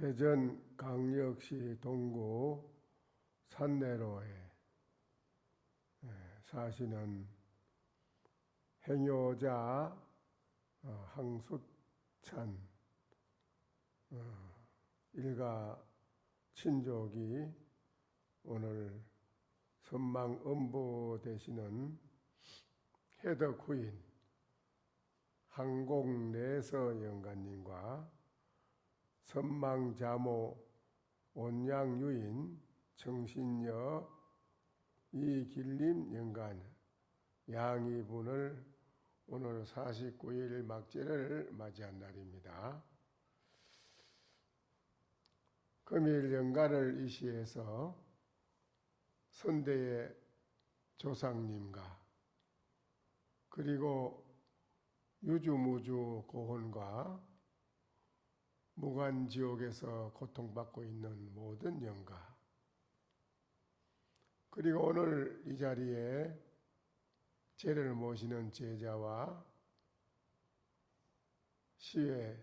대전광역시 동구 산내로에 사시는 행여자 항수찬 일가 친족이 오늘 선망음보 되시는 해덕후인 항공내서 영가님과 선망자모 온양유인 정신여 이길림 영간 양이분을 오늘 49일 막제를 맞이한 날입니다. 금일 영가를 이시해서 선대의 조상님과 그리고 유주무주 고혼과 무간지옥에서 고통받고 있는 모든 영가, 그리고 오늘 이 자리에 제를 모시는 제자와 시외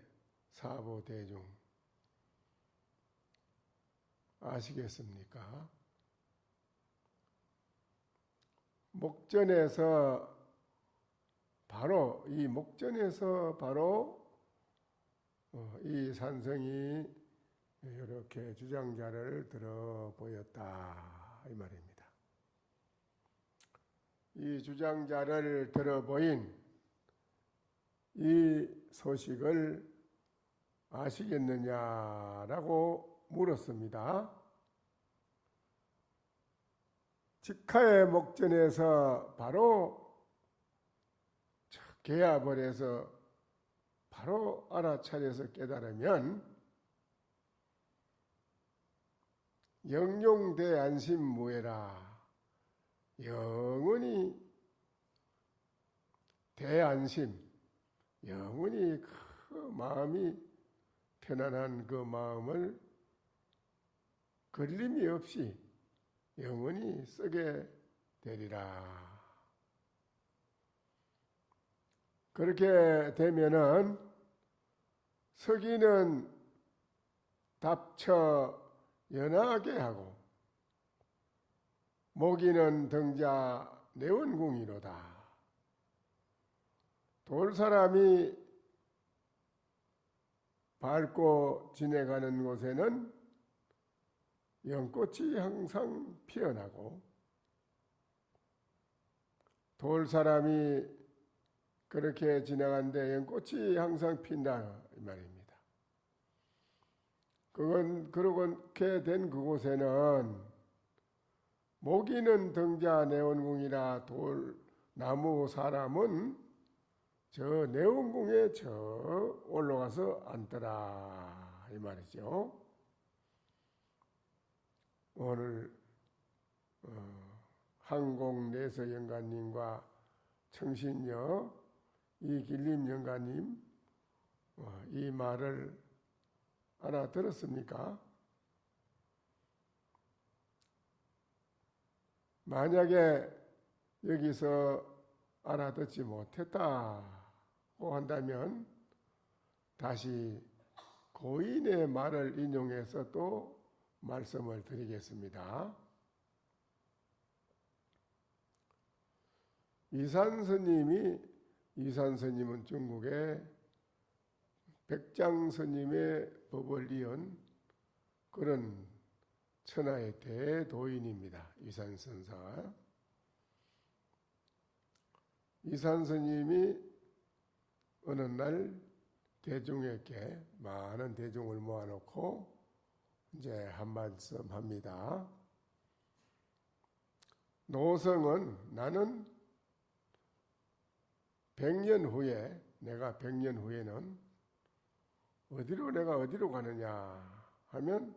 사부 대중 아시겠습니까? 목전에서 바로 이 산성이 이렇게 주장자를 들어 보였다 이 말입니다. 이 주장자를 들어 보인 이 소식을 아시겠느냐라고 물었습니다. 직하의 목전에서 바로 개압을 해서 바로 알아차려서 깨달으면 영용대안심무해라. 영원히 대안심, 영원히 그 마음이 편안한 그 마음을 걸림이 없이 영원히 쓰게 되리라. 그렇게 되면은 서기는 답처 연하게 하고 모기는 등자 내원궁이로다. 돌사람이 밟고 지내가는 곳에는 연꽃이 항상 피어나고 돌사람이 그렇게 지나가는데 연꽃이 항상 핀다 이 말입니다. 그렇게 된 그곳에는 모기는 등자 내원궁이라 돌나무 사람은 저 내원궁에 저 올라가서 앉더라 이 말이죠. 오늘 항공내서 영가님과 청신여 이길림 영가님 이 말을 알아들었습니까? 만약에 여기서 알아듣지 못했다고 한다면 다시 고인의 말을 인용해서 또 말씀을 드리겠습니다. 이산스님은 중국의 백장스님의 법을 이은 그런 천하의 대도인입니다. 이산선사. 이산스님이 어느 날 대중에게 많은 대중을 모아놓고 이제 한 말씀 합니다. 노성은 나는 100년 후에 내가 100년 후에는 어디로 가느냐 하면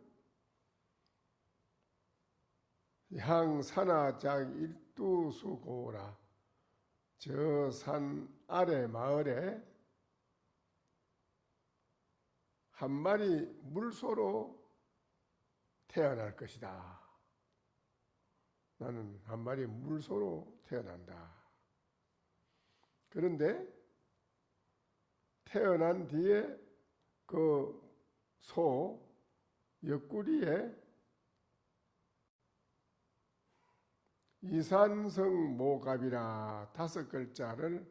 향산하작 일두수고라 저 산 아래 마을에 한 마리 물소로 태어날 것이다. 나는 한 마리 물소로 태어난다. 그런데 태어난 뒤에 그 소 옆구리에 이산성 모갑이라 5글자를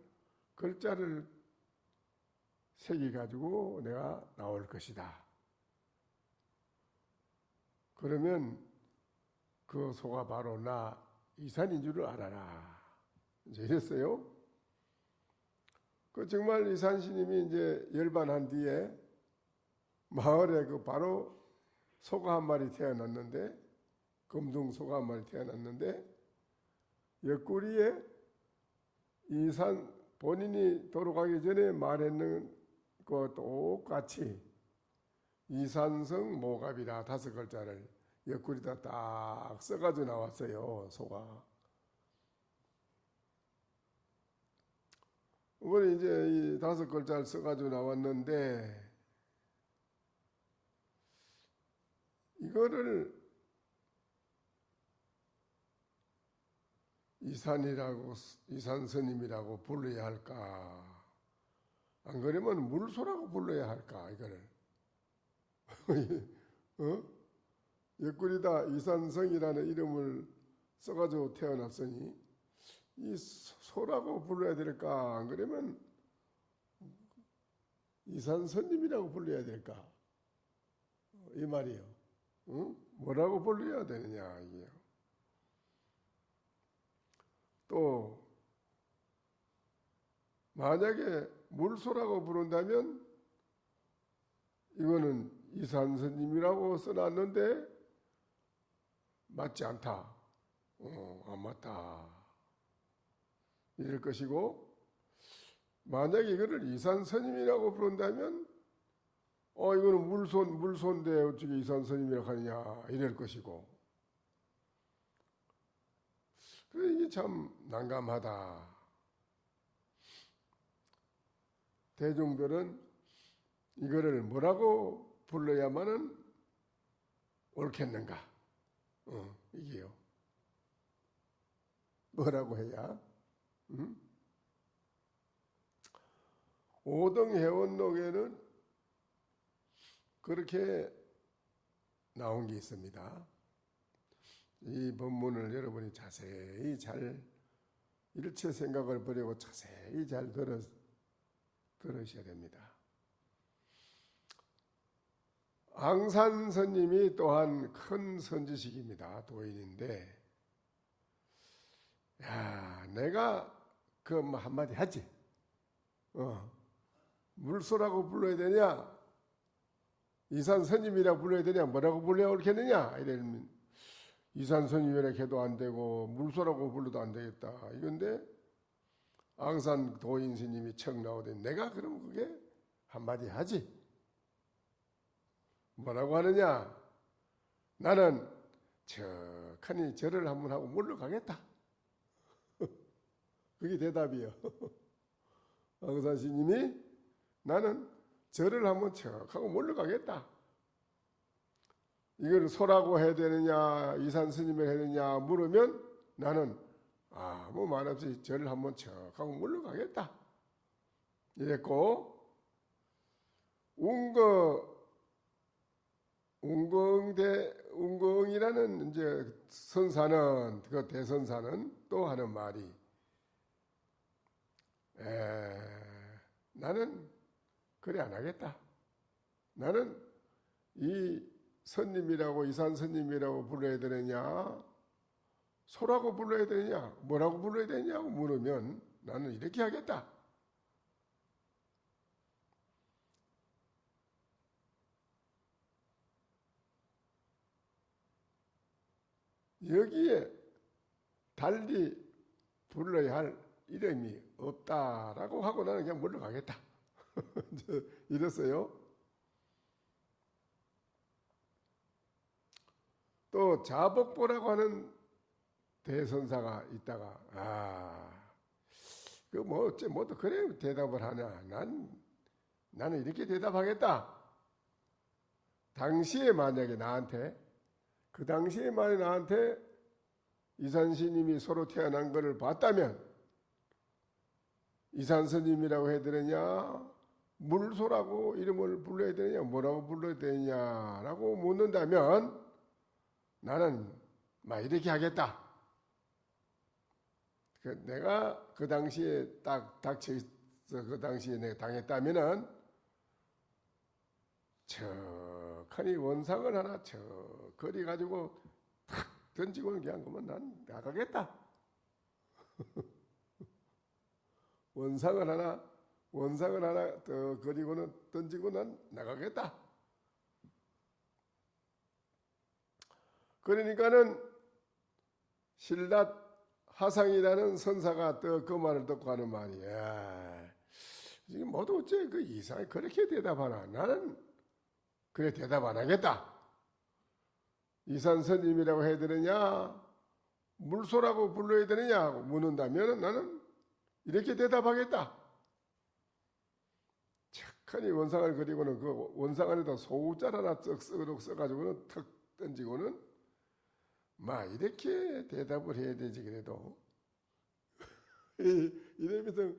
새겨가지고 내가 나올 것이다. 그러면 그 소가 바로 나 이산인 줄을 알아라. 이제 이랬어요. 그 정말 이산 스님이 이제 열반한 뒤에 마을에 그 바로 소가 한 마리 태어났는데, 금둥 소가 한 마리 태어났는데, 옆구리에 이산 본인이 돌아가기 전에 말했는 그 똑같이 이산성 모갑이라 5글자를 옆구리다 딱 써가지고 나왔어요, 소가. 이번에 이제 이 5글자를 써가지고 나왔는데, 이거를 이산스님이라고 불러야 할까? 안 그러면 물소라고 불러야 할까? 이거를. 옆구리다 이산성이라는 이름을 써가지고 태어났으니 이 소라고 불러야 될까? 안 그러면 이산스님이라고 불러야 될까? 이 말이요. 뭐라고 불러야 되느냐 이게요. 또 만약에 물소라고 부른다면 이거는 이산스님이라고 써놨는데 맞지 않다. 안 맞다. 이럴 것이고, 만약에 이거를 이산스님이라고 부른다면 이거는 물소인데 어떻게 이산스님이라고 하느냐 이럴 것이고, 그래 이게 참 난감하다. 대중들은 이거를 뭐라고 불러야만은 옳겠는가? 이게요. 뭐라고 해야? 오등해원록에는 그렇게 나온 게 있습니다. 이 본문을 여러분이 자세히 잘 일체 생각을 버리고 자세히 잘 들으셔야 됩니다. 앙산 스님이 또한 큰 선지식입니다. 도인인데, 야, 내가 그 한마디 하지. 물소라고 불러야 되냐? 이산 스님이라고 불러야 되냐? 뭐라고 불러야 옳겠느냐? 이러면 이산 스님이라고 해도 안 되고 물소라고 불러도 안 되겠다. 이건데 앙산 도인 스님이 척 나오더니 내가 그럼 그게 한마디 하지. 뭐라고 하느냐? 나는 척하니 절을 한번 하고 물러가겠다. 그게 대답이요. 앙산 스님이 나는 절을 한번 척하고 물러가겠다. 이걸 소라고 해야 되느냐 이산 스님을 해야 되느냐 물으면 나는 아무 말 없이 절을 한번 척하고 물러가겠다. 이랬고, 운경이라는 이제 선사는, 그 대선사는 또 하는 말이, 나는 그래 안 하겠다. 나는 이 선님이라고 이산 선님이라고 불러야 되느냐, 소라고 불러야 되느냐, 뭐라고 불러야 되냐고 물으면 나는 이렇게 하겠다. 여기에 달리 불러야 할 이름이 없다라고 하고 나는 그냥 물러가겠다. 이랬어요. 또 자복보라고 하는 대선사가 있다가 그 뭐 어째 뭐또 그래 대답을 하냐. 나는 이렇게 대답하겠다. 당시에 만약에 나한테 그 당시에 만약에 나한테 이산스님이 소로 태어난 것을 봤다면 이산스님이라고 해야 되느냐 물소라고 이름을 불러야 되느냐, 뭐라고 불러야 되느냐라고 묻는다면 나는 막 이렇게 하겠다. 내가 그 당시에 딱 닥쳐있어 그 당시에 내가 당했다면은 척하니 원상을 하나 척 거리 가지고 탁 던지고는 그냥 그러면 난 나가겠다. 원상을 하나 더 그리고는 던지고 난 나가겠다. 그러니까는 신라 하상이라는 선사가 또 그 말을 듣고 하는 말이야. 지금 모두 어째 그 이상하게 그렇게 대답하나? 나는 그래 대답 안 하겠다. 이산스님이라고 해야 되느냐? 물소라고 불러야 되느냐? 하고 묻는다면 나는 이렇게 대답하겠다. 착하니 원상을 그리고는 그 원상 안에다 소자를 하나 쩍 써가지고는 턱 던지고는 막 이렇게 대답을 해야 되지. 그래도 이러면서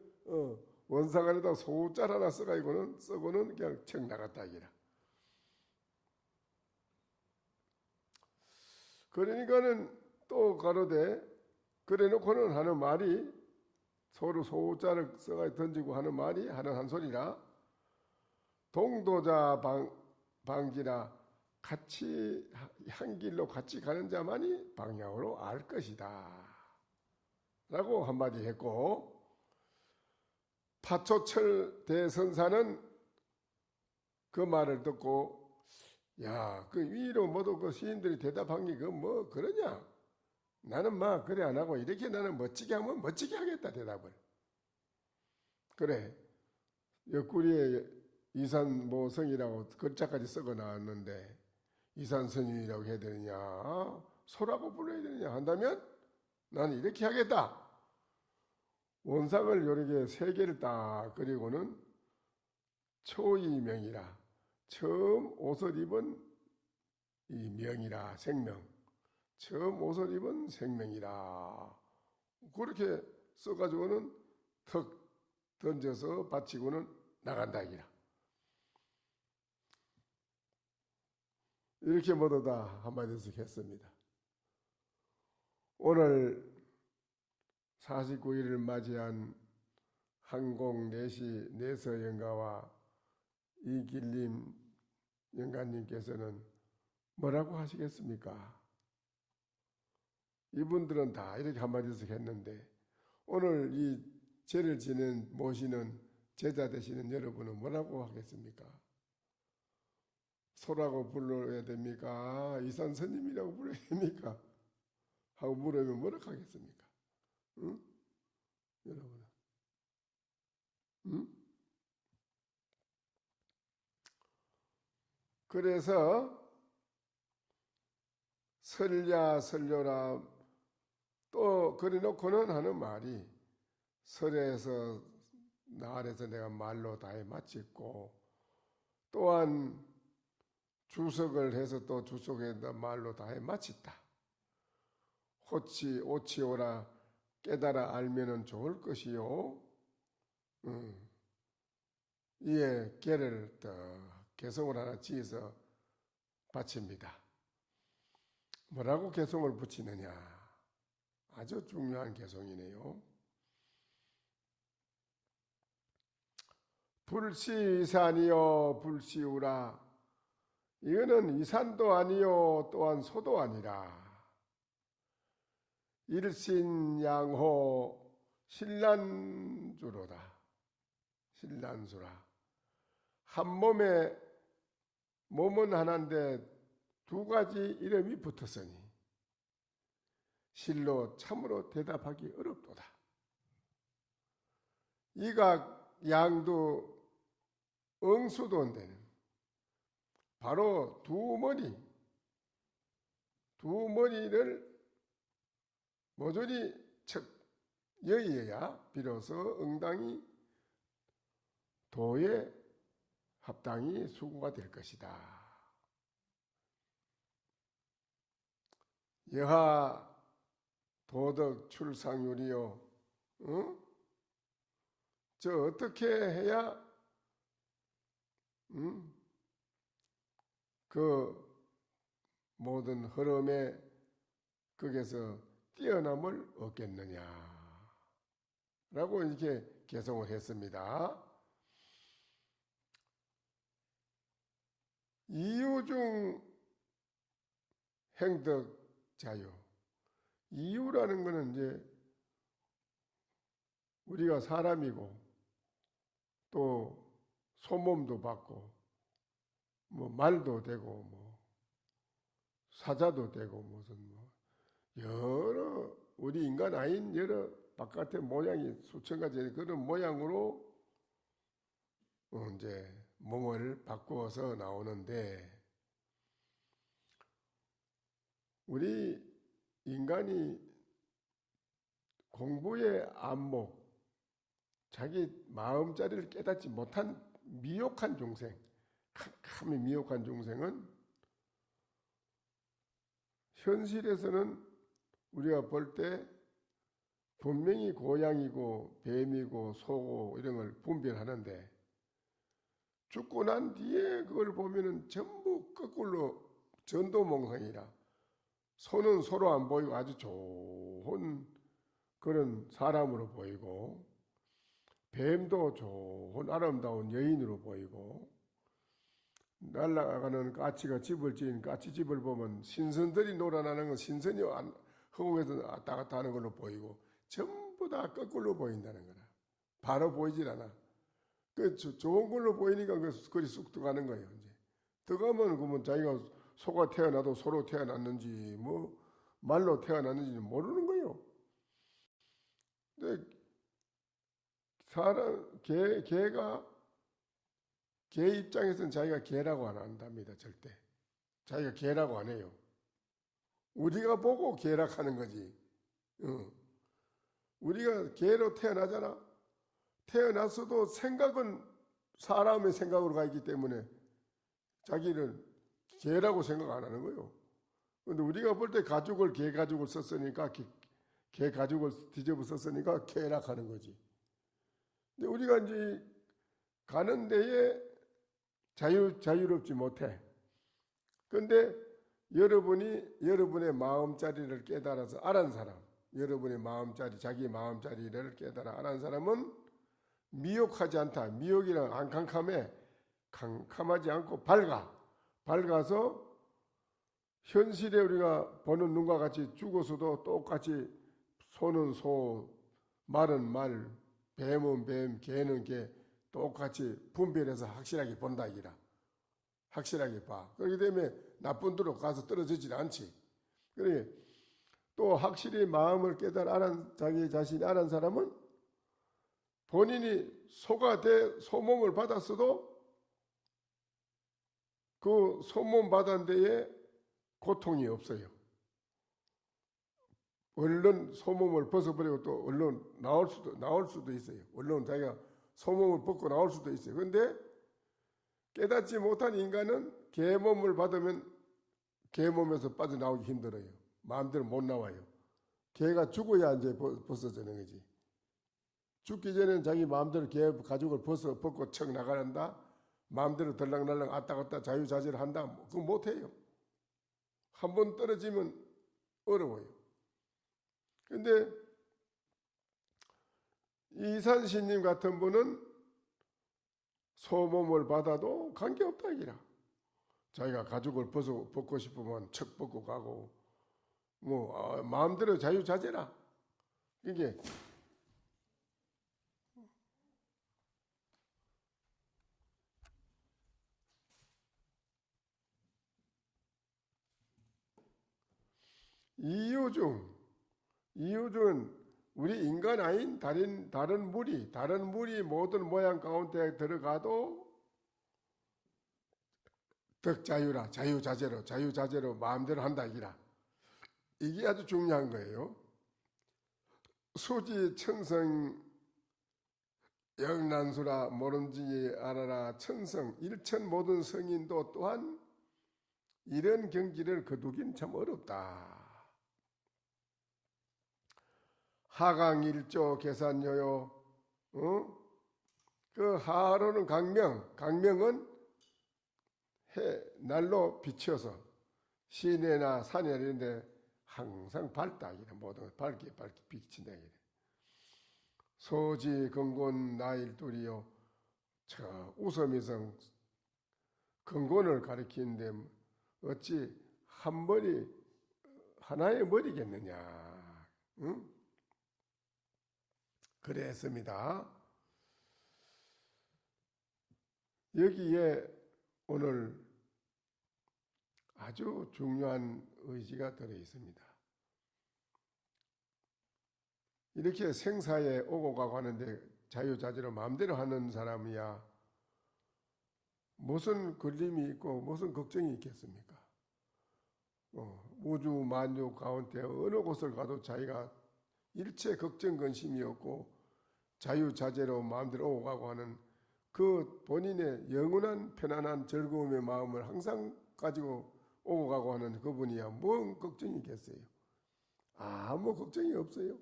원상 안에다 소자 하나 써가지고는 쓰고는 그냥 척 나갔다 이라. 그러니까는 또 가로되 그래놓고는 하는 말이 서로 소자를 써가지고 던지고 하는 말이 하는 한 소리라. 동도자 방지라 같이 한 길로 같이 가는 자만이 방향으로 알 것이다 라고 한마디 했고, 파초철 대선사는 그 말을 듣고 야, 그 위로 모두 그 시인들이 대답한 게 그 뭐 그러냐? 나는 막 그래 안 하고 이렇게 나는 멋지게 하면 멋지게 하겠다 대답을. 그래 옆구리에 이산모성이라고 글자까지 써가 나왔는데 이산스님이라고 해야 되느냐 소라고 불러야 되느냐 한다면 나는 이렇게 하겠다. 원상을 요렇게 세 개를 딱 그리고는 초이명이라 처음 옷을 입은 이 명이라 생명, 처음 옷을 입은 생명이라 그렇게 써가지고는 턱 던져서 바치고는 나간다 이라. 이렇게 모두 다 한마디씩 했습니다. 오늘 49일을 맞이한 한공 내시 내서 영가와 이길림 영가님께서는 뭐라고 하시겠습니까? 이분들은 다 이렇게 한마디씩 했는데 오늘 이 제를 모시는 제자 되시는 여러분은 뭐라고 하겠습니까? 소라고 불러야 됩니까? 이산스님이라고 불러야 됩니까? 하고 물으면 뭐라 하겠습니까? 응? 여러분은 응? 그래서 설려라 또 그래놓고는 하는 말이 설에서 나아래서 내가 말로 다해 마쳤고 또한 주석을 해서 또 주석에다 말로 다해 마쳤다. 오치오라 깨달아 알면은 좋을 것이요. 이에 개를 개성을 하나 지어서 바칩니다. 뭐라고 개성을 붙이느냐? 아주 중요한 개성이네요. 불시위산이요 불시우라. 이거는 이산도 아니요 또한 소도 아니라 일신양호 신란주로다. 신란수라. 한 몸은 하나인데 두 가지 이름이 붙었으니 실로 참으로 대답하기 어렵도다. 이가 양도 응수도인데는 바로 두 머리를 모조리 여의어야 비로소 응당이 도의 합당이 수고가 될 것이다. 여하 도덕 출상률이요. 저 어떻게 해야 그 모든 흐름에 거기에서 뛰어남을 얻겠느냐 라고 이렇게 개성을 했습니다. 이유 중 행덕 자유. 이유라는 것은 이제 우리가 사람이고 또 소몸도 받고 뭐 말도 되고 뭐 사자도 되고 무슨 뭐 여러 우리 인간 아닌 여러 바깥의 모양이 수천 가지 그런 모양으로 이제 몸을 바꾸어서 나오는데 우리 인간이 공부의 안목, 자기 마음자리를 깨닫지 못한 미혹한 중생, 캄캄히 미혹한 중생은 현실에서는 우리가 볼 때 분명히 고양이고 뱀이고 소고 이런 걸 분별하는데 죽고 난 뒤에 그걸 보면은 전부 거꾸로 전도몽상이라 소는 서로 안 보이고 아주 좋은 그런 사람으로 보이고 뱀도 좋은 아름다운 여인으로 보이고 날아가는 까치가 집을 지은 까치집을 보면 신선들이 놀아나는 건 신선이 허공에서 왔다 갔다 하는 걸로 보이고 전부 다 거꾸로 보인다는 거라. 바로 보이질 않아. 그 좋은 걸로 보이니까 그리 쑥 들어가는 거예요. 이제 들어가면 그러면 자기가 소가 태어나도 소로 태어났는지 뭐 말로 태어났는지 모르는 거예요. 근데 사람 개 입장에서는 자기가 개라고 안 한답니다. 절대. 자기가 개라고 안 해요. 우리가 보고 개락하는 거지. 우리가 개로 태어나잖아. 태어났어도 생각은 사람의 생각으로 가 있기 때문에 자기를 개라고 생각 안 하는 거예요. 근데 우리가 볼 때 가죽을 개 가죽을 썼으니까 개 가죽을 뒤집어 썼으니까 개락하는 거지. 근데 우리가 이제 가는 데에 자유롭지 못해. 근데 여러분의 마음자리를 깨달아서 알은 사람, 여러분의 마음자리, 자기 마음자리를 깨달아 알은 사람은 미혹하지 않다. 미혹이란 안 캄캄해. 캄캄하지 않고 밝아서 현실에 우리가 보는 눈과 같이 죽어서도 똑같이 소는 소, 말은 말, 뱀은 뱀, 개는 개 똑같이 분별해서 확실하게 본다 이라. 확실하게 봐. 그렇기 때문에 나쁜 데로 가서 떨어지질 않지. 그래 또 확실히 마음을 깨달아 아는 자기 자신이 아는 사람은 본인이 소가 돼 소몸을 받았어도 그 소몸 받은 데에 고통이 없어요. 얼른 소몸을 벗어버리고 또 얼른 나올 수도 있어요. 얼른 자기가 소몸을 벗고 나올 수도 있어요. 그런데 깨닫지 못한 인간은 개 몸을 받으면 개 몸에서 빠져나오기 힘들어요. 마음대로 못 나와요. 개가 죽어야 이제 벗어지는 거지. 죽기 전에는 자기 마음대로 개 가죽을 벗고 척 나가는다. 마음대로 들락날락 왔다 갔다 자유자재를 한다. 그거 못해요. 한 번 떨어지면 어려워요. 근데 이산신님 같은 분은 소몸을 받아도 관계없다 이라. 자기가 가죽을 벗고 싶으면 척 벗고 가고 뭐 마음대로 자유자재라. 이게 이유중은 우리 인간 아닌 다른 물이 모든 모양 가운데 들어가도 덕자유라. 자유자재로 마음대로 한다 이라. 이게 아주 중요한 거예요. 수지 천성 영난수라 모름지기 알아라. 천성 일천 모든 성인도 또한 이런 경지를 거두긴 참 어렵다. 하강 일조 계산요요. 그 하로는 강명은 날로 비춰서 시내나 산이나 이런 데 항상 밝다. 모든 밝게 비친다. 소지 근곤 나일돌이요. 저 우섬이성 근곤을 가리키는데 어찌 한 머리 하나의 머리겠느냐. 응? 그랬습니다. 여기에 오늘 아주 중요한 의지가 들어 있습니다. 이렇게 생사에 오고 가고 하는데 자유자재로 마음대로 하는 사람이야 무슨 걸림이 있고 무슨 걱정이 있겠습니까? 우주 만유 가운데 어느 곳을 가도 자기가 일체 걱정 근심이 없고 자유자재로 마음대로 오고 가고 하는 그 본인의 영원한 편안한 즐거움의 마음을 항상 가지고 오고 가고 하는 그분이야 뭔 걱정이 있겠어요? 아무 걱정이 없어요.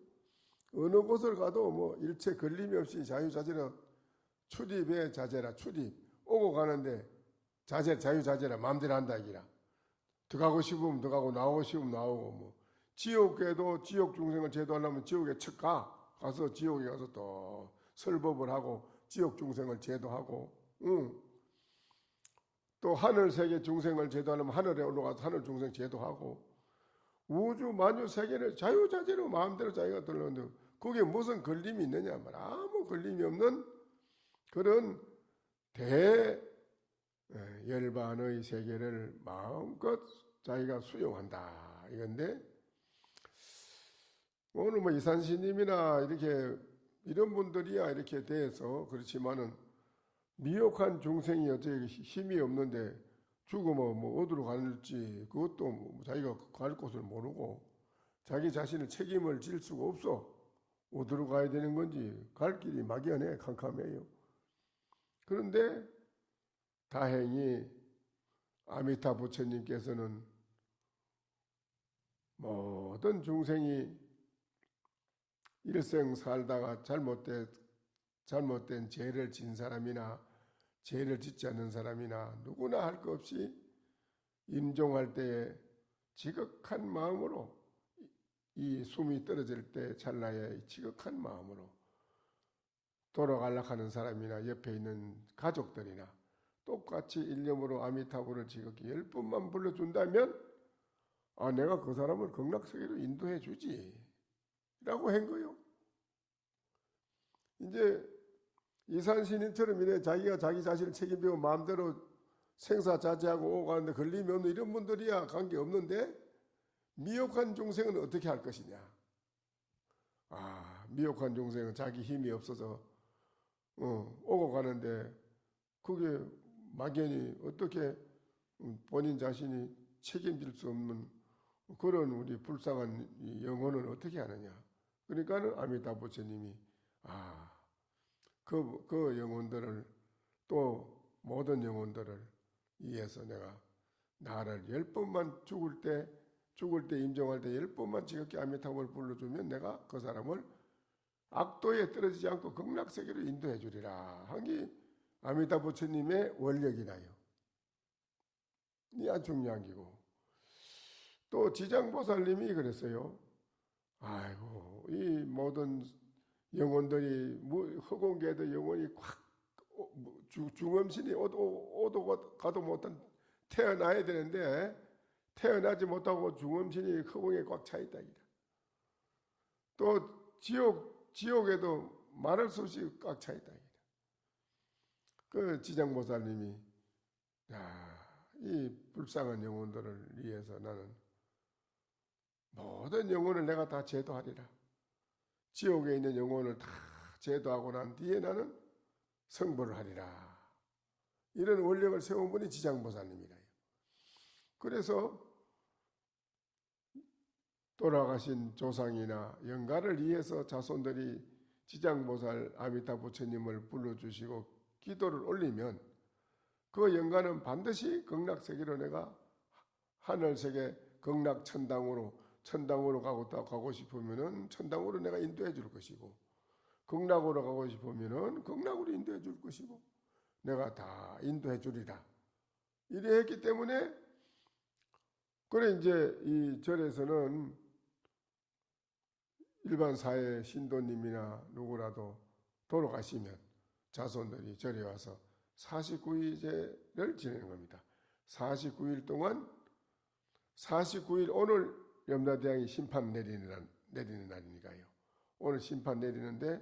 어느 곳을 가도 뭐 일체 걸림이 없이 자유자재로 출입의 자재라 출입 오고 가는데 자유자재라 마음대로 한다 이기라. 들어가고 싶으면 들어가고 나오고 싶으면 나오고 뭐 지옥에도 지옥 중생을 제도하려면 지옥에 척 가서 지옥에 가서 또 설법을 하고 지옥 중생을 제도하고 또 하늘 세계 중생을 제도하려면 하늘에 올라가서 하늘 중생 제도하고 우주 만유 세계를 자유자재로 마음대로 자기가 들었는데 그게 무슨 걸림이 있느냐 말 아무 걸림이 없는 그런 대열반의 세계를 마음껏 자기가 수용한다 이건데 오늘 뭐 이산시님이나 이렇게 이런 분들이야 이렇게 돼서 그렇지만은 미혹한 중생이 어떻게 힘이 없는데 죽으면 뭐 어디로 갈지 그것도 뭐 자기가 갈 곳을 모르고 자기 자신을 책임을 질 수가 없어. 어디로 가야 되는 건지 갈 길이 막연해 캄캄해요. 그런데 다행히 아미타 부처님께서는 모든 중생이 일생 살다가 잘못된 죄를 진 사람이나 죄를 짓지 않는 사람이나 누구나 할 것 없이 임종할 때에 지극한 마음으로 이 숨이 떨어질 때 찰나에 지극한 마음으로 돌아가려고 하는 사람이나 옆에 있는 가족들이나 똑같이 일념으로 아미타불을 지극히 10번만 불러준다면 내가 그 사람을 극락세계로 인도해 주지 라고 한 거요. 이제 이산신인처럼 이래 자기가 자기 자신을 책임지고 마음대로 생사자제하고 오고 가는데 걸림이 없는 이런 분들이야 관계없는데 미혹한 중생은 어떻게 할 것이냐. 미혹한 중생은 자기 힘이 없어서 오고 가는데 그게 막연히 어떻게 본인 자신이 책임질 수 없는 그런 우리 불쌍한 영혼은 어떻게 하느냐. 그러니까는 아미타 부처님이 그 영혼들을 또 모든 영혼들을 위해서 내가 나를 10번만 죽을 때 임종할 때 10번만 지극히 아미타불을 불러주면 내가 그 사람을 악도에 떨어지지 않고 극락세계로 인도해 주리라 한 게 아미타 부처님의 원력이나요. 이 아주 중요한 기고 또 지장보살님이 그랬어요. 아이고 이 모든 영혼들이 허공계도 영혼이 콱 중음신이 오도 가도 못한 태어나야 되는데 태어나지 못하고 중음신이 허공에 꽉 차 있다. 또 지옥에도 말할 수 없이 꽉 차 있다. 그 지장보살님이 이 불쌍한 영혼들을 위해서 나는 모든 영혼을 내가 다 제도하리라. 지옥에 있는 영혼을 다 제도하고 난 뒤에 나는 성불을 하리라. 이런 원력을 세운 분이 지장보살님이라요. 그래서 돌아가신 조상이나 영가를 위해서 자손들이 지장보살 아미타 부처님을 불러주시고 기도를 올리면 그 영가는 반드시 극락세계로 내가 하늘세계 극락천당으로 가고 싶으면은 천당으로 내가 인도해 줄 것이고 극락으로 가고 싶으면은 극락으로 인도해 줄 것이고 내가 다 인도해 주리라. 이래 했기 때문에 그래 이제 이 절에서는 일반 사회 신도님이나 누구라도 돌아가시면 자손들이 절에 와서 49일제를 지내는 겁니다. 49일 동안 49일 오늘 염라대왕이 심판 내리는 날이니까요. 오늘 심판 내리는데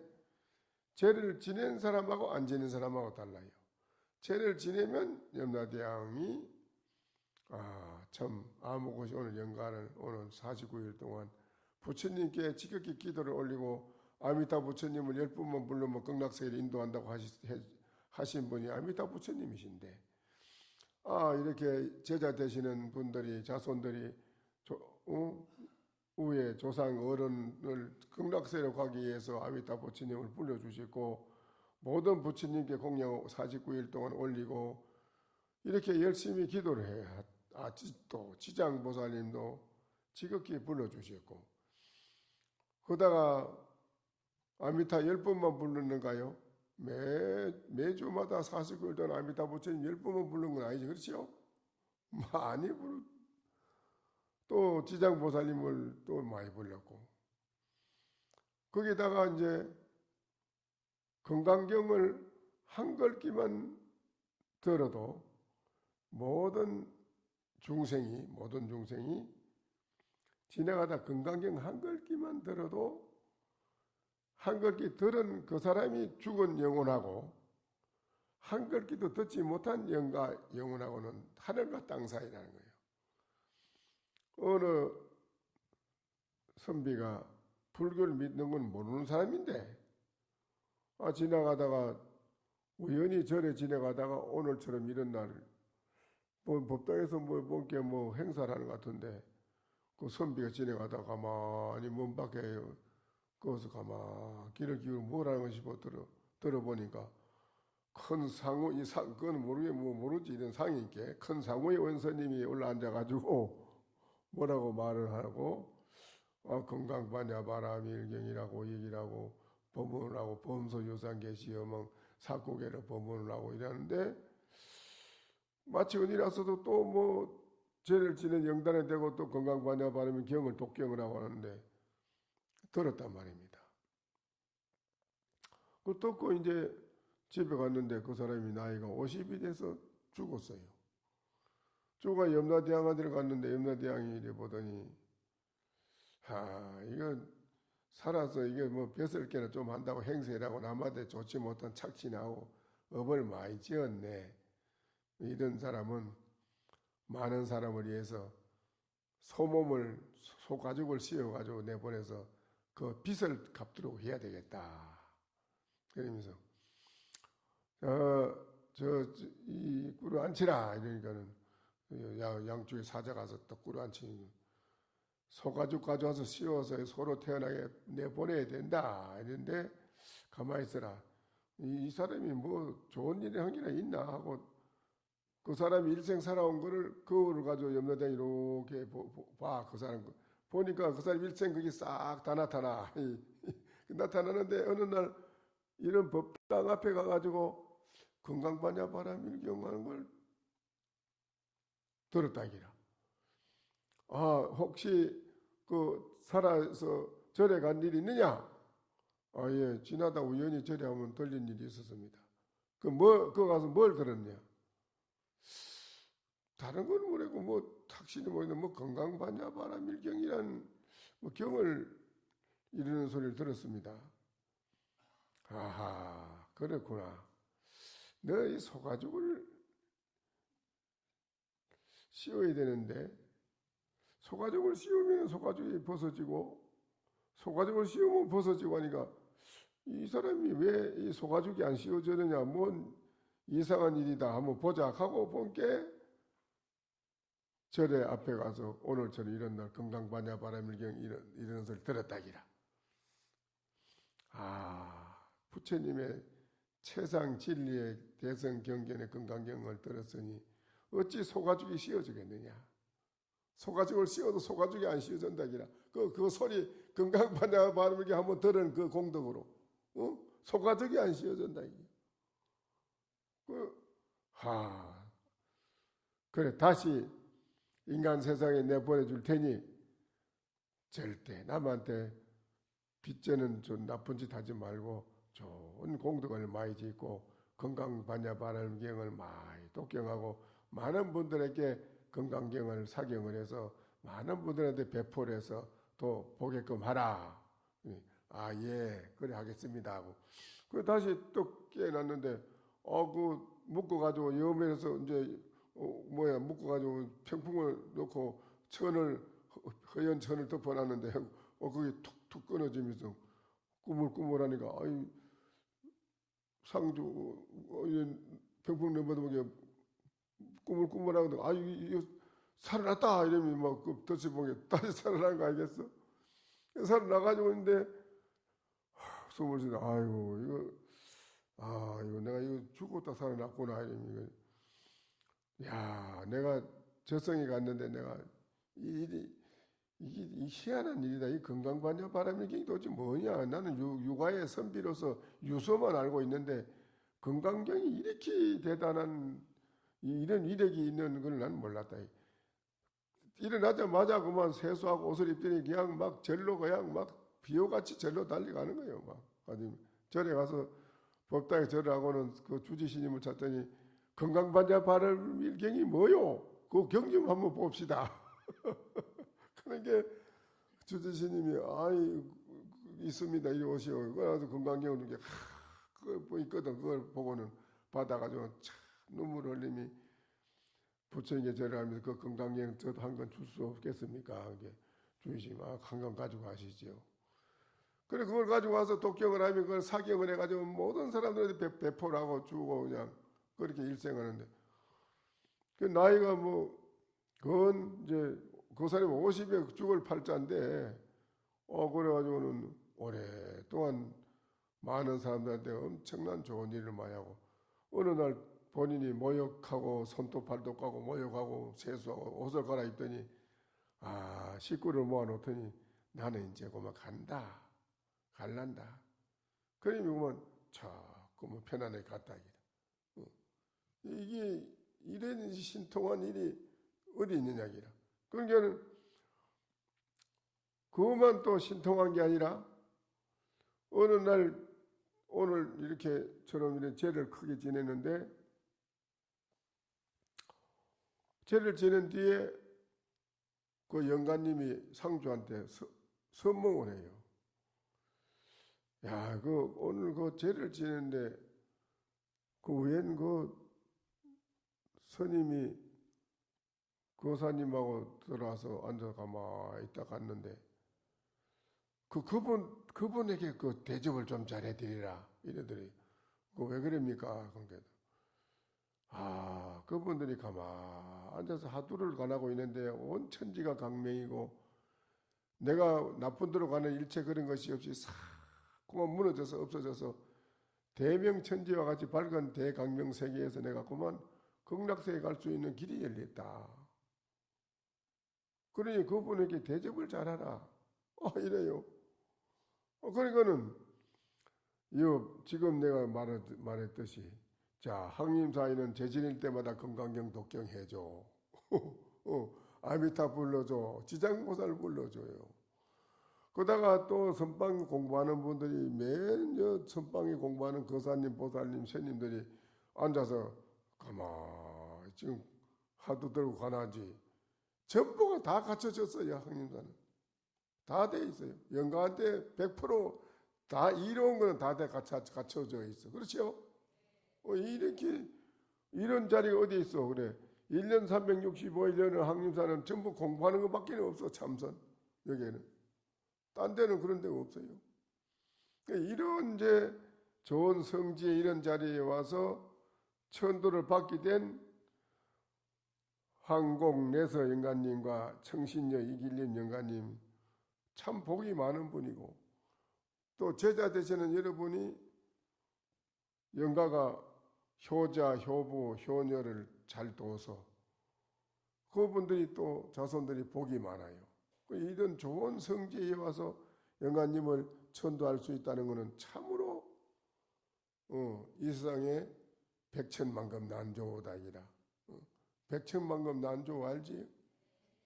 죄를 지낸 사람하고 안 지낸 사람하고 달라요. 죄를 지내면 염라대왕이 참 아무 곳이 오늘 연가는 오늘 49일 동안 부처님께 지극히 기도를 올리고 아미타 부처님을 10분만 부르면 극락세계를 인도한다고 하신 분이 아미타 부처님이신데 이렇게 제자 되시는 분들이 자손들이 후에 조상 어른을 극락세계로 가기 위해서 아미타 부처님을 불러주시고 모든 부처님께 공양 49일 동안 올리고 이렇게 열심히 기도를 해요. 또 지장보살님도 지극히 불러주셨고 그러다가 아미타 10번만 부르는가요? 매주마다 49일 동안 아미타 부처님 10번만 부르는 건 아니지, 그렇죠? 많이 또 지장보살님을 또 많이 불렀고 거기다가 이제 건강경을 한 글귀만 들어도 모든 중생이 지나가다 건강경 한 글귀만 들어도 한 글귀 들은 그 사람이 죽은 영혼하고 한 글귀도 듣지 못한 영혼하고는 하늘과 땅 사이라는 거예요. 어느 선비가 불교를 믿는 건 모르는 사람인데 지나가다가 우연히 절에 지나가다가 오늘처럼 이런 날 법당에서 뭔게 행사를 하는 것 같은데 그 선비가 지나가다가 가만히 문 밖에 거기서 가만히 귀를 기울여 뭐라는 것이 들어보니까 큰 상우 그건 모르지 이런 상이 있게 큰 상우의 원스님이 올라앉아가지고 뭐라고 말을 하고 건강반야바라밀경이라고 얘기라고 법문을 하고 범소유상계시여멍 사고계를 법문을 하고 이러는데 마치 어디라서도 또 죄를 지낸 영단에 대고 또 건강반야바라밀 경을 독경을 하고 하는데 들었단 말입니다. 그 듣고 이제 집에 갔는데 그 사람이 나이가 50이 돼서 죽었어요. 죽어 염라대왕한테 갔는데 염라대왕이 이래 보더니 이거 살아서 이게 벼슬 게나 좀 한다고 행세라고 남한테 좋지 못한 착취나고 업을 많이 지었네. 이런 사람은 많은 사람을 위해서 소가죽을 씌워가지고 내보내서 그 빚을 갚도록 해야 되겠다. 그러면서 이 꿀을 앉히라 이러니까는 양쪽에 사자 가서 또 꿀을 앉히니 소가죽 가져와서 씌워서 서로 태어나게 내보내야 된다 이랬는데 가만히 있어라. 이 사람이 좋은 일을 한 게나 있나 하고 그 사람이 일생 살아온 그거를 가지고 염라대왕이 이렇게 봐. 그 사람 보니까 그 사람 일생 그게 싹 다 나타나는데 어느 날 이런 법당 앞에 가가지고 건강반야바라밀경 하는 걸 들었다기라. 혹시 살아서 절에 간 일이 있느냐? 예, 지나다 우연히 절에 한번 들린 일이 있었습니다. 그거 가서 뭘 들었냐? 다른 건 모르고 탁신이 모르는데 건강반야바라밀경이란 경을 이루는 소리를 들었습니다. 그렇구나. 너 이 소가죽을 씌워야 되는데 소가죽을 씌우면 소가죽이 벗어지고 소가죽을 씌우면 벗어지고 하니까 이 사람이 왜 이 소가죽이 안 씌워지느냐 뭔 이상한 일이다 한번 보자 하고 본게 절에 앞에 가서 오늘처럼 이런 날 건강반야바라밀경 이런 소리 들었다기라. 부처님의 최상 진리의 대성 경전의 건강경을 들었으니 어찌 소가죽이 씌워지겠느냐. 소가죽을 씌워도 소가죽이 안 씌워진다기라. 그 소리 건강반야바라밀경 한번 들은 그 공덕으로 소가죽이 안 씌워진다기. 그래 다시 인간 세상에 내보내줄 테니 절대 남한테 빚재는 좀 나쁜 짓 하지 말고 좋은 공덕을 많이 짓고 건강반야바람경을 많이 독경하고 많은 분들에게 건강경을 사경을 해서 많은 분들한테 배포를 해서 또 보게끔 하라. 아, 예, 그래 하겠습니다 하고 그 다시 또 깨어났는데 그 묶어가지고 염에서 이제 묶어가지고 평풍을 놓고 천을 허연 천을 덮어놨는데 그게 툭툭 끊어지면서 꾸물꾸물하니까 아이 상주 평풍 넘어도 꾸물꾸물하거든. 아 이거 살아났다 이러면 막그 덫이 보게 다시 살아난 거 알겠어? 살아나가지고 있는데 숨을 쉬다 아이고 이거 내가 이거 죽었다 살아났구나 이러면 야 내가 저승에 갔는데 내가 이 일이 이게 희한한 일이다. 이 건강반야 바람일경이 도대체 뭐냐? 나는 육아의 선비로서 유서만 알고 있는데 건강경이 이렇게 대단한 이런 이력이 있는 걸 나는 몰랐다. 일어나자마자 그만 세수하고 옷을 입더니 그냥 막 절로 그냥 막 비호같이 절로 달려가는 거예요. 막 아니 절에 가서 법당에 절을 하고는 그 주지스님을 찾더니 건강반야 바람일경이 뭐요? 그 경 좀 한번 봅시다. 그러니까 주지스님이 아이 있습니다. 이리 오시오. 그래서 건강경을 이렇게 그걸 있거든. 그걸 보고는 받아가지고 참 눈물 흘림이 부처님께 절을 하면서 그 건강경 저도 한 건 줄 수 없겠습니까? 이게 주지스님 한 건 가지고 가시죠. 그래 그걸 가지고 와서 독경을 하면 그걸 사경을 해가지고 모든 사람들한테 배포를 하고 주고 그냥 그렇게 일생하는데 그 나이가 그건 이제 그 사람이 50에 죽을 팔자인데 그래가지고는 오랫동안 많은 사람들한테 엄청난 좋은 일을 많이 하고 어느 날 본인이 모욕하고 손톱 발톱 까고 모욕하고 세수하고 옷을 갈아입더니 식구를 모아놓더니 나는 이제 그만 간다 갈란다 그러면 그만 편안하게 갔다 이게 이런 신통한 일이 어디 있느냐 기라 그러니까 그것만 또 신통한 게 아니라 어느 날 오늘 이렇게처럼 이런 제를 크게 지냈는데 제를 지낸 뒤에 그 영가님이 상주한테 선몽을 해요. 야, 오늘 그 제를 지냈는데 그 웬 스님이 교사님하고 들어와서 앉아서 가만히 있다 갔는데 그분에게 그 대접을 좀 잘해드리라 이러더니 왜 그럽니까? 그러니까 그분들이 가만히 앉아서 하두를 관하고 있는데 온 천지가 강명이고 내가 나쁜 데로 가는 일체 그런 것이 없이 싹 그만 무너져서 없어져서 대명천지와 같이 밝은 대강명 세계에서 내가 그만 극락세에 갈 수 있는 길이 열렸다. 그러니 그분에게 대접을 잘하라. 이래요. 그러니까는 지금 내가 말했듯이 자 항림사이는 제지낼 때마다 건강경 독경 해줘. 아미타 불러줘. 지장보살 불러줘요. 그러다가 또 선방 공부하는 분들이 매일 선방에 공부하는 거사님, 보살님, 스님들이 앉아서 가만히 지금 하도 들고 가나지 전부가 다 갖춰졌어요. 항림사는 다 돼 있어요. 영가한테 100%다 이로운 거는 다 갖춰져 있어. 그렇죠? 이렇게 이런 자리가 어디 있어? 그래 1년 365일년을 항림사는 전부 공부하는 것밖에 없어. 참선 여기에는 딴 데는 그런 데가 없어요. 이런 이제 좋은 성지에 이런 자리에 와서 천도를 받게 된 황공내서 영가님과 청신녀 이길림 영가님 참 복이 많은 분이고 또 제자 되시는 여러분이 영가가 효자, 효부, 효녀를 잘 둬서 그분들이 또 자손들이 복이 많아요. 이런 좋은 성지에 와서 영가님을 천도할 수 있다는 것은 참으로 이 세상에 백천만금 난조다이라 백천만급 난조 알지?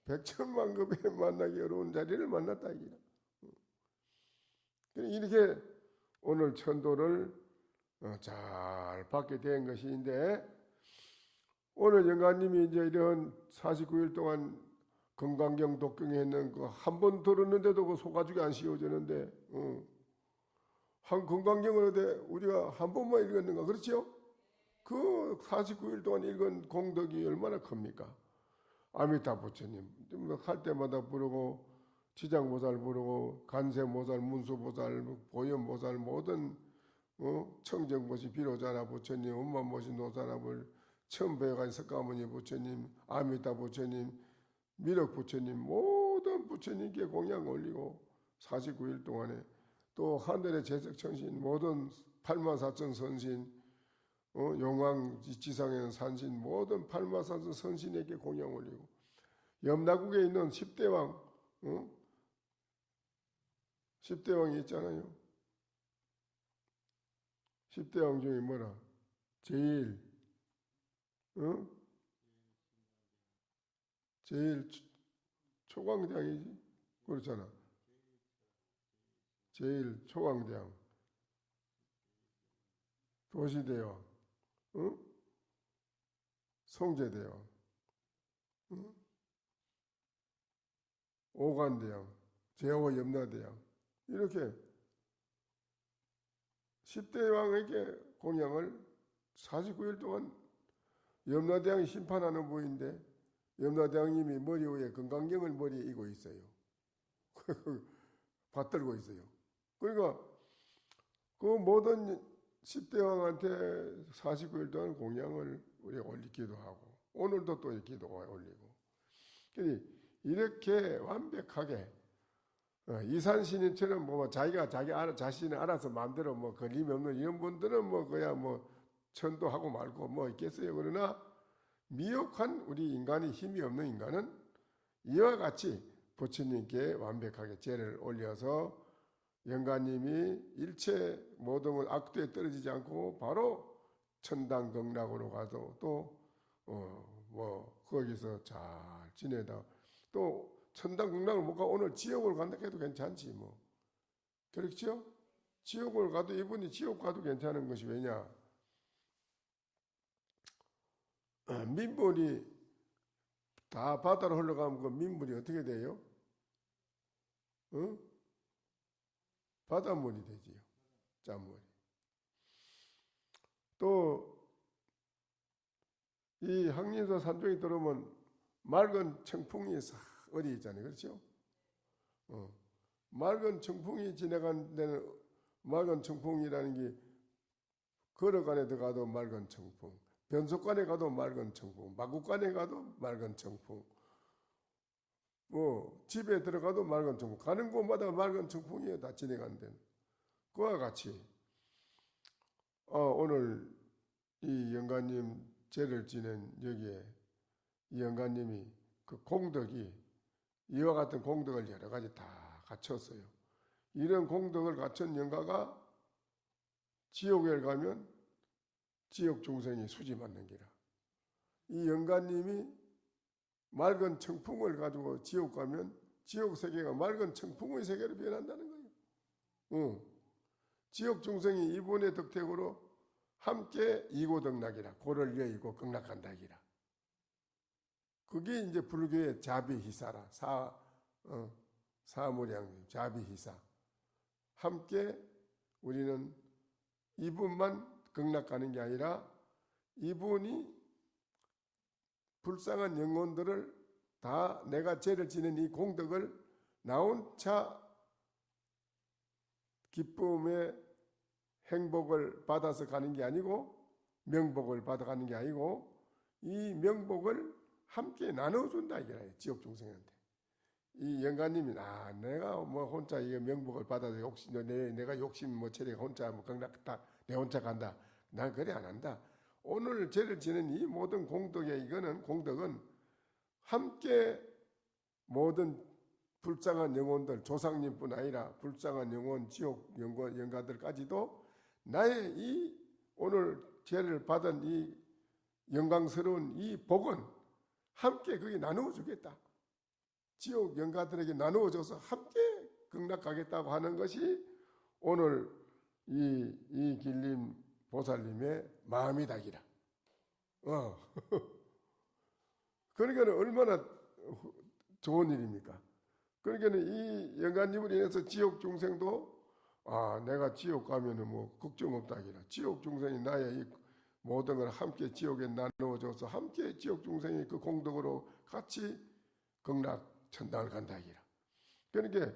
백천만급에 만나기 어려운 자리를 만났다 이기라. 이렇게 오늘 천도를 잘 받게 된 것인데, 오늘 영가님이 이제 이런 49일 동안 건강경 독경에 있는 그 한 번 들었는데도 그 소가죽이 안 씌워지는데, 한 건강경을 어디 우리가 한 번만 읽었는가? 그렇죠? 그 49일 동안 읽은 공덕이 얼마나 큽니까? 아미타 부처님 할 때마다 부르고, 지장보살 부르고, 간세보살, 문수보살, 보현보살, 모든 청정보시 비로자나 부처님, 엄마모시 노사나불, 천배관 석가모니 부처님, 아미타 부처님, 미륵 부처님, 모든 부처님께 공양 올리고 49일 동안에 또 하늘의 제석천신, 모든 84,000 선신, 용왕 지상에는 산신, 모든 84,000 선신에게 공양 올리고, 염라국에 있는 10대왕, 10대왕이 있잖아요. 10대왕 중에 뭐라? 제일 제일 초광대왕이지. 그렇잖아. 제일 초광대왕, 도시대왕, 성제대왕, 오간대왕, 제호 염라대왕, 이렇게 10대 왕에게 공양을 49일 동안, 염라대왕이 심판하는 부인데 염라대왕님이 머리 위에 건강경을 머리에 이고 있어요. 받들고 있어요. 그러니까 그 모든 10대 왕한테 49일 동안 공양을 우리 올리기도 하고, 오늘도 또 기도가 올리고, 이렇게 완벽하게 이산신인처럼 뭐 자기가 자신을 알아서 마음대로 뭐 걸림이 없는 이런 분들은 뭐 그냥 뭐 천도하고 말고 뭐 있겠어요. 그러나 미혹한 우리 인간이, 힘이 없는 인간은 이와 같이 부처님께 완벽하게 제를 올려서 영가님이 일체 모든 악도에 떨어지지 않고 바로 천당극락으로 가도 또 뭐 거기서 잘 지내다 또 천당극락을 못 가 오늘 지옥을 간다 해도 괜찮지 뭐. 그렇죠? 지옥을 가도, 이분이 지옥 가도 괜찮은 것이 왜냐? 민물이 다 바다로 흘러가면 그 민물이 어떻게 돼요? 바닷물이 되지요. 짠물이. 또 이 항림사 산중에 들어오면 맑은 청풍이 싹 어디 있잖아요. 그렇죠? 맑은 청풍이 지나간 데는, 맑은 청풍이라는 게 걸어간에 들어가도 맑은 청풍, 변속간에 가도 맑은 청풍, 마구간에 가도 맑은 청풍, 뭐 집에 들어가도 맑은 청풍, 가는 곳마다 맑은 청풍이에요. 다 지나간 데는. 그와 같이 오늘 이 영가님 제를 지낸 여기에 이 영가님이 그 공덕이 이와 같은 공덕을 여러 가지 다 갖췄어요. 이런 공덕을 갖춘 영가가 지옥에 가면 지옥 중생이 수지 맞는 기라. 이 영가님이 맑은 청풍을 가지고 지옥 가면 지옥 세계가 맑은 청풍의 세계로 변한다는 거예요. 지옥 중생이 이분의 덕택으로 함께 이고덕락이라, 고를 위하이고 극락한다기라. 그게 이제 불교의 자비희사라. 사무량 자비희사. 함께 우리는 이분만 극락가는 게 아니라 이분이 불쌍한 영혼들을 다 내가 죄를 지는 이 공덕을 나 혼자 기쁨의 행복을 받아서 가는 게 아니고, 명복을 받아가는 게 아니고, 이 명복을 함께 나눠준다 이거예요. 지옥 중생한테. 이 영가님이 내가 뭐 혼자 이 명복을 받아서 내가 욕심 뭐 체력 혼자 뭐 극락다 내 혼자 간다. 난 그래 안 한다. 오늘 죄를 지는 이 모든 공덕의 공덕은 함께 모든 불쌍한 영혼들, 조상님뿐 아니라 불쌍한 영혼, 지옥 영가들까지도 나의 이 오늘 죄를 받은 이 영광스러운 이 복은 함께 거기 나누어 주겠다. 지옥 영가들에게 나누어줘서 함께 극락가겠다고 하는 것이 오늘 이 길림 보살님의 마음이다기라. 그러니까 얼마나 좋은 일입니까? 그러니까 이 영가님으로 인해서 지옥 중생도 내가 지옥 가면은 뭐 걱정 없다기라. 지옥 중생이 나의 이 모든 걸 함께 지옥에 나누어줘서 함께 지옥 중생이 그 공덕으로 같이 극락 천당을 간다기라. 그러니까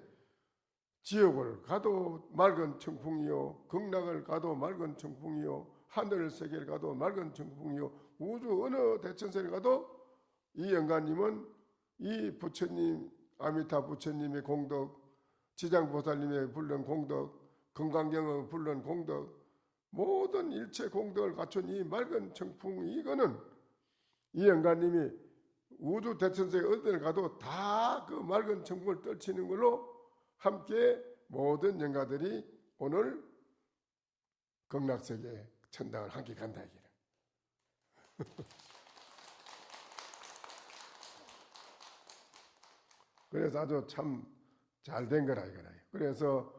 지옥을 가도 맑은 청풍이요, 극락을 가도 맑은 청풍이요, 하늘 세계를 가도 맑은 청풍이요, 우주 어느 대천세를 가도 이 영가님은 이 부처님 아미타 부처님의 공덕, 지장보살님의 불른 공덕, 금강경의 불른 공덕, 모든 일체 공덕을 갖춘 이 맑은 청풍, 이거는 이 영가님이 우주 대천세에 어디를 가도 다 그 맑은 청풍을 떨치는 걸로 함께 모든 영가들이 오늘 극락세계 천당을 함께 간다 이기라. 그래서 아주 참 잘 된 거라 이거라. 그래서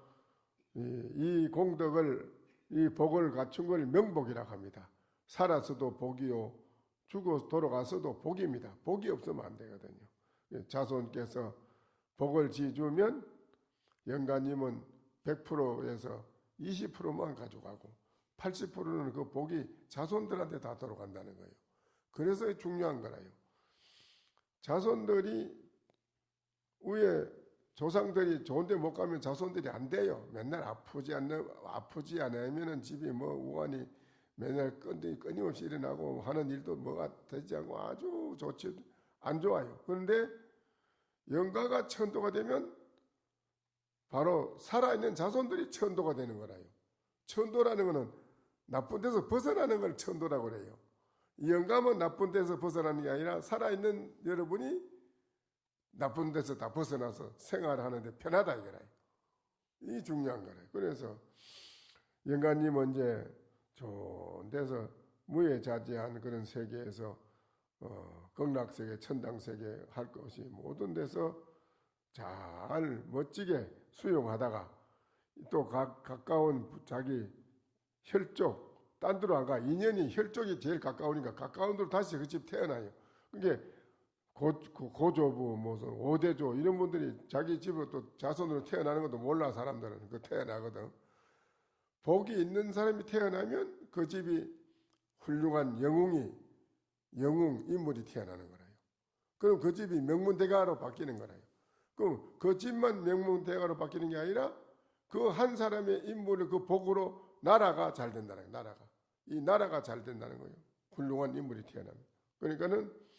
이 공덕을 이 복을 갖춘 걸 명복이라고 합니다. 살아서도 복이요, 죽어 돌아가서도 복입니다. 복이 없으면 안 되거든요. 자손께서 복을 지주면 영가님은 100%에서 20%만 가져가고 80%는 그 복이 자손들한테 다 돌아간다는 거예요. 그래서 중요한 거라요. 자손들이 위에 조상들이 좋은데 못 가면 자손들이 안 돼요. 맨날 아프지 않으면은 집이 뭐 우환이 맨날 끊임없이 일어나고 하는 일도 뭐가 되지 않고 아주 좋지 안 좋아요. 그런데 영가가 천도가 되면 바로 살아있는 자손들이 천도가 되는 거라요. 천도라는 거는 나쁜 데서 벗어나는 걸 천도라고 그래요. 이 영감은 나쁜 데서 벗어나는 게 아니라 살아있는 여러분이 나쁜 데서 다 벗어나서 생활하는데 편하다 이거라요. 이 중요한 거래요. 그래서 영가님은 이제 좋은 데서 무해자재한 그런 세계에서 극락세계, 천당세계 할 것이 모든 데서 잘 멋지게 수용하다가 또 가까운 자기 혈족, 딴 데로 안 가. 인연이 혈족이 제일 가까우니까 가까운 데로 다시 그 집 태어나요. 그게 고조부, 무슨 오대조 이런 분들이 자기 집으로 또 자손으로 태어나는 것도 몰라 사람들은 그 태어나거든. 복이 있는 사람이 태어나면 그 집이 훌륭한 영웅 인물이 태어나는 거라요. 그럼 그 집이 명문대가로 바뀌는 거라요. 그럼 그 집만 명문대가로 바뀌는 게 아니라 그 한 사람의 인물을 그 복으로 나라가 잘 된다는 거예요. 이 나라가 잘 된다는 거예요. 훌륭한 인물이 태어납니다. 그러니까는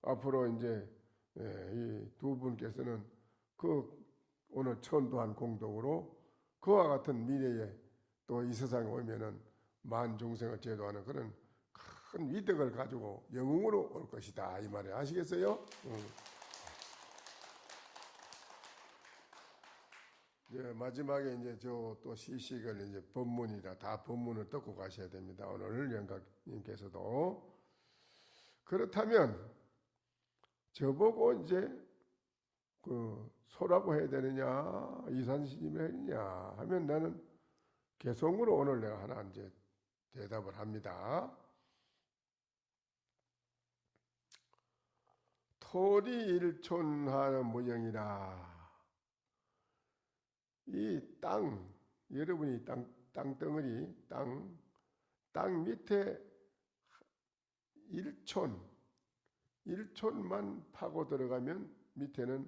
앞으로 이제 이 두 분께서는 그 오늘 천도한 공덕으로 그와 같은 미래에 또 이 세상에 오면은 만 중생을 제도하는 그런 큰 위덕을 가지고 영웅으로 올 것이다 이 말이에요. 아시겠어요? 이제 마지막에 이제 저 또 시식을 이제 법문이라 다 법문을 듣고 가셔야 됩니다. 오늘 영각님께서도 그렇다면 저보고 이제 그 소라고 해야 되느냐 이산시님이 해야 되느냐 하면 나는 개성으로 오늘 내가 하나 이제 대답을 합니다. 토리일촌하는 모형이라 이 땅 여러분이 땅덩어리 땅 밑에 1촌만 파고 들어가면 밑에는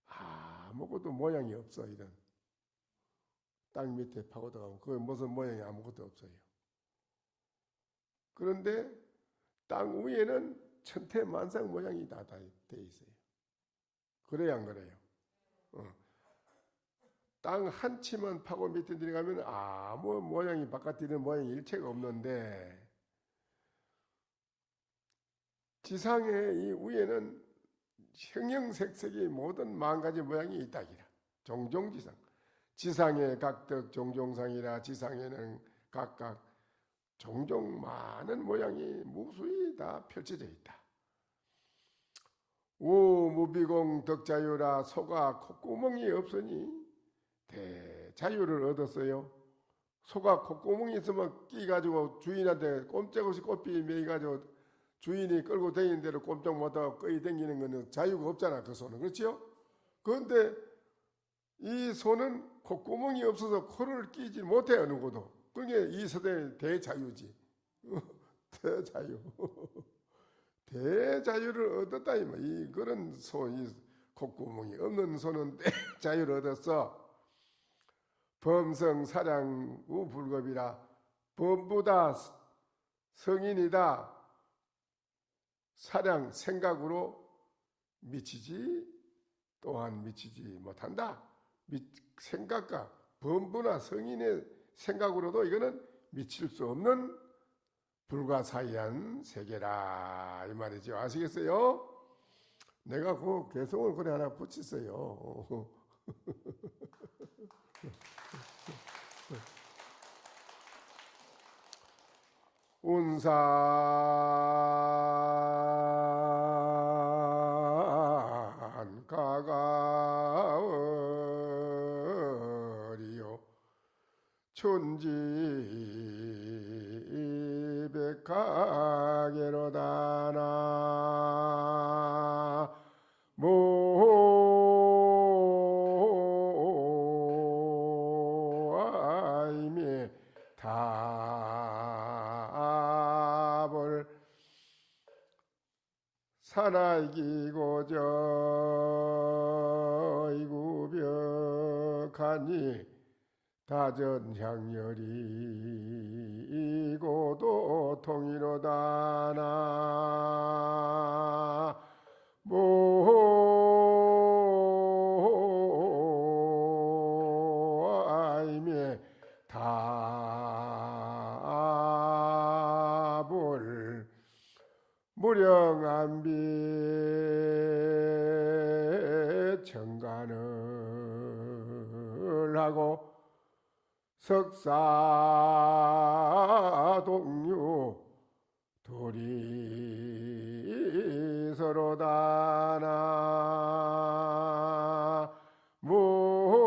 아무것도 모양이 없어. 이런 땅 밑에 파고 들어가면 그게 무슨 모양이 아무것도 없어요. 그런데 땅 위에는 천태만상 모양이 다 돼 있어요. 그래야 안 그래요? 땅 한 치만 파고 밑에 들어가면 아무 모양이 바깥에 있는 모양이 일체가 없는데 지상의 이 위에는 형형색색의 모든 만가지 모양이 있다기라. 종종지상. 지상의 각덕 종종상이라 지상에는 각각 종종 많은 모양이 무수히 다 펼쳐져 있다. 우무비공 덕자유라 소가 콧구멍이 없으니 대자유를 얻었어요. 소가 콧구멍이 있으면 끼가지고 주인한테 꼼짝없이 꽃비 매이가지고 주인이 끌고 다니는 대로 꼼짝 못하고 끌이 다니는 거는 자유가 없잖아. 그 소는. 그렇죠? 그런데 이 소는 콧구멍이 없어서 코를 끼지 못해요. 누구도. 그게 이 세대의 대자유지. 대자유. 대자유를 얻었다. 이 그런 소, 이 콧구멍이 없는 소는 대자유를 얻었어. 범성 사량 우불급이라 범보다 성인이다. 사량 생각으로 미치지 또한 미치지 못한다. 생각과 범부나 성인의 생각으로도 이거는 미칠 수 없는 불가사의한 세계라 이 말이죠. 아시겠어요? 내가 그 개성을 그래 하나 붙였어요. 운산 가가어리요 촌지 백하게로다나 모아이미 답을 사나이기고저 이구벽하니 다전향렬이고도 통이로다나 모아임에 답을 무령안비 청간을 하고 석사 동류 둘이 서로다나 모아임에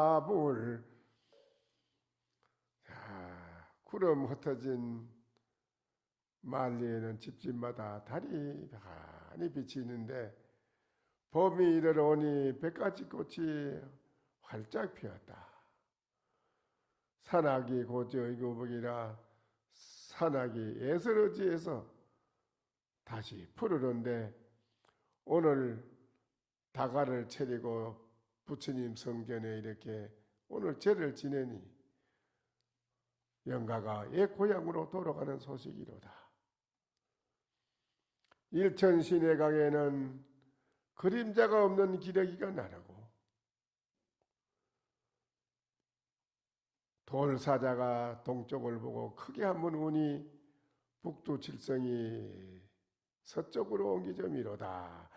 답을 구름 흩어진 만리에는 집집마다 달이 많이 비치는데 봄이 이르러오니 백가지 꽃이 활짝 피었다. 산악이 고저이구복이라 산악이 예설어지에서 다시 푸르는데 오늘 다가를 차리고 부처님 성전에 이렇게 오늘 제를 지내니 영가가 옛 고향으로 돌아가는 소식이로다. 일천 시내강에는 그림자가 없는 기러기가 나르고 돌사자가 동쪽을 보고 크게 한번 우니 북두칠성이 서쪽으로 옮기점이로다.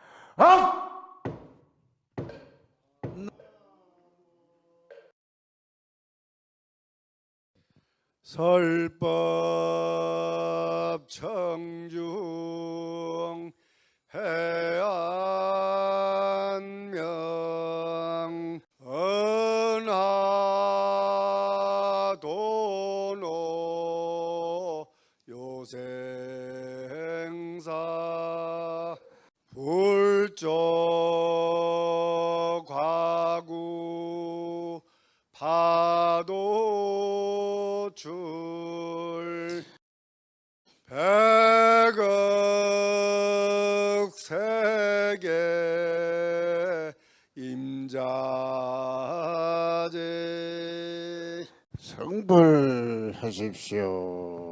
설법 청중 해안명 은하도노 요생사 불조 과구 파도 줄 백억 세계 임자제 성불하십시오.